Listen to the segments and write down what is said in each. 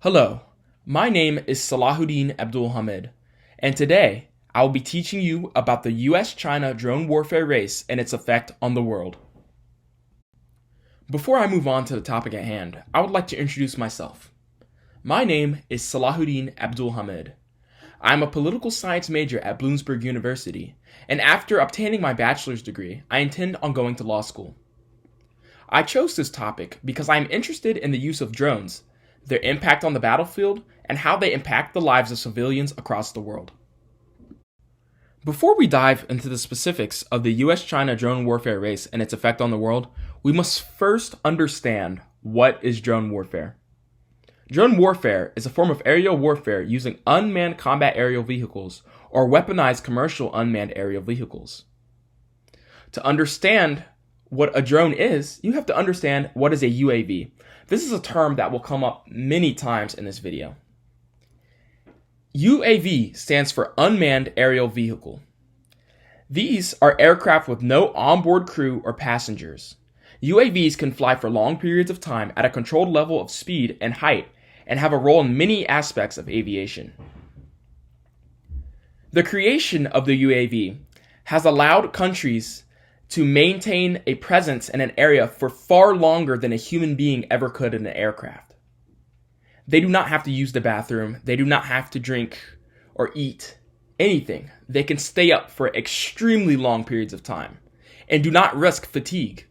Hello, my name is Salahuddin Abdul Hamid, and today I will be teaching you about the US-China drone warfare race and its effect on the world. Before I move on to the topic at hand, I would like to introduce myself. My name is Salahuddin Abdul Hamid. I am a political science major at Bloomsburg University, and after obtaining my bachelor's degree, I intend on going to law school. I chose this topic because I am interested in the use of drones, their impact on the battlefield, and how they impact the lives of civilians across the world. Before we dive into the specifics of the US-China drone warfare race and its effect on the world, we must first understand what is drone warfare. Drone warfare is a form of aerial warfare using unmanned combat aerial vehicles or weaponized commercial unmanned aerial vehicles. To understand what a drone is, you have to understand what is a UAV. This is a term that will come up many times in this video. UAV stands for Unmanned Aerial Vehicle. These are aircraft with no onboard crew or passengers. UAVs can fly for long periods of time at a controlled level of speed and height and have a role in many aspects of aviation. The creation of the UAV has allowed countries to maintain a presence in an area for far longer than a human being ever could in an aircraft. They do not have to use the bathroom. They do not have to drink or eat anything. They can stay up for extremely long periods of time and do not risk fatigue.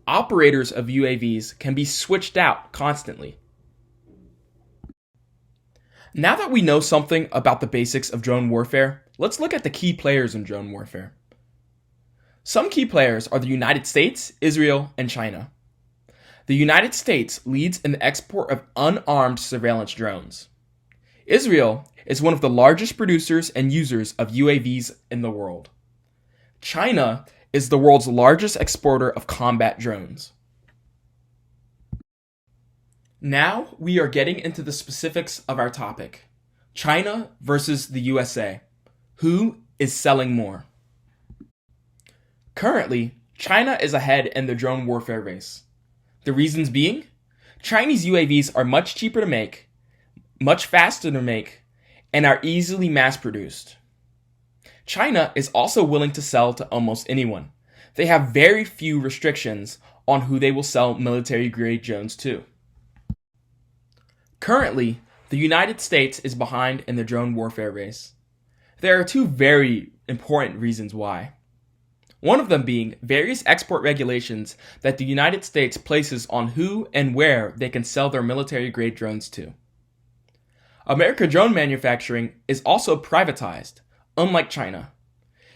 Operators of UAVs can be switched out constantly. Now that we know something about the basics of drone warfare, let's look at the key players in drone warfare. Some key players are the United States, Israel, and China. The United States leads in the export of unarmed surveillance drones. Israel is one of the largest producers and users of UAVs in the world. China is the world's largest exporter of combat drones. Now we are getting into the specifics of our topic. China versus the USA. Who is selling more? Currently, China is ahead in the drone warfare race. The reasons being, Chinese UAVs are much cheaper to make, much faster to make, and are easily mass-produced. China is also willing to sell to almost anyone. They have very few restrictions on who they will sell military-grade drones to. Currently, the United States is behind in the drone warfare race. There are two very important reasons why. One of them being various export regulations that the United States places on who and where they can sell their military-grade drones to. American drone manufacturing is also privatized, unlike China.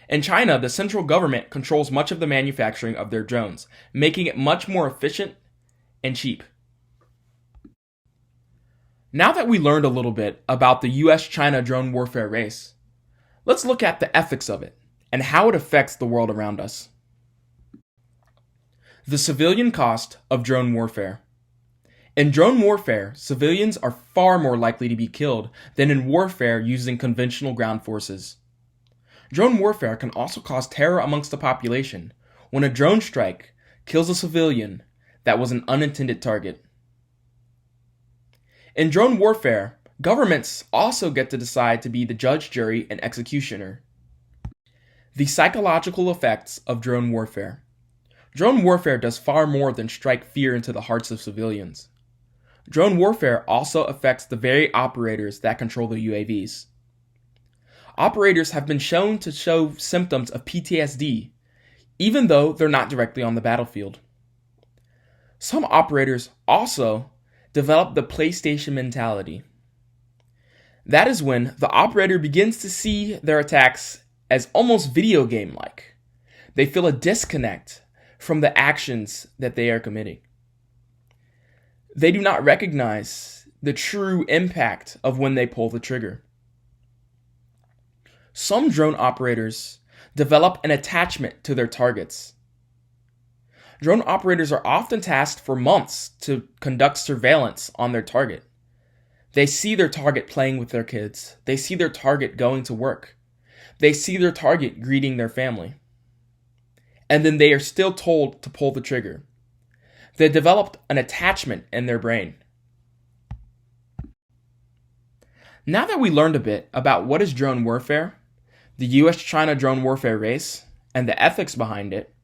In China, the central government controls much of the manufacturing of their drones, making it much more efficient and cheap. Now that we learned a little bit about the US-China drone warfare race, let's look at the ethics of it and how it affects the world around us. The civilian cost of drone warfare. In drone warfare, civilians are far more likely to be killed than in warfare using conventional ground forces. Drone warfare can also cause terror amongst the population when a drone strike kills a civilian that was an unintended target. In drone warfare, governments also get to decide to be the judge, jury, and executioner. The psychological effects of drone warfare. Drone warfare does far more than strike fear into the hearts of civilians. Drone warfare also affects the very operators that control the UAVs. Operators have been shown to show symptoms of PTSD, even though they're not directly on the battlefield. Some operators also develop the PlayStation mentality. That is when the operator begins to see their attacks as almost video game-like. They feel a disconnect from the actions that they are committing. They do not recognize the true impact of when they pull the trigger. Some drone operators develop an attachment to their targets. Drone operators are often tasked for months to conduct surveillance on their target. They see their target playing with their kids. They see their target going to work. They see their target greeting their family. And then they are still told to pull the trigger. They developed an attachment in their brain. Now that we learned a bit about what is drone warfare, the US-China drone warfare race, and the ethics behind it,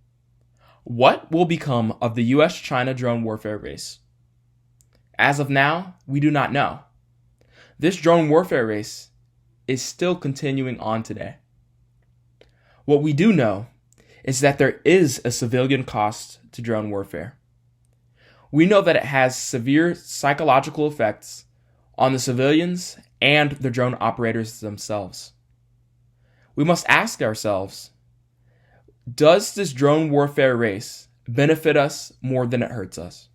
what will become of the US-China drone warfare race? As of now, we do not know. This drone warfare race is still continuing on today. What we do know is that there is a civilian cost to drone warfare. We know that it has severe psychological effects on the civilians and the drone operators themselves. We must ask ourselves, does this drone warfare race benefit us more than it hurts us?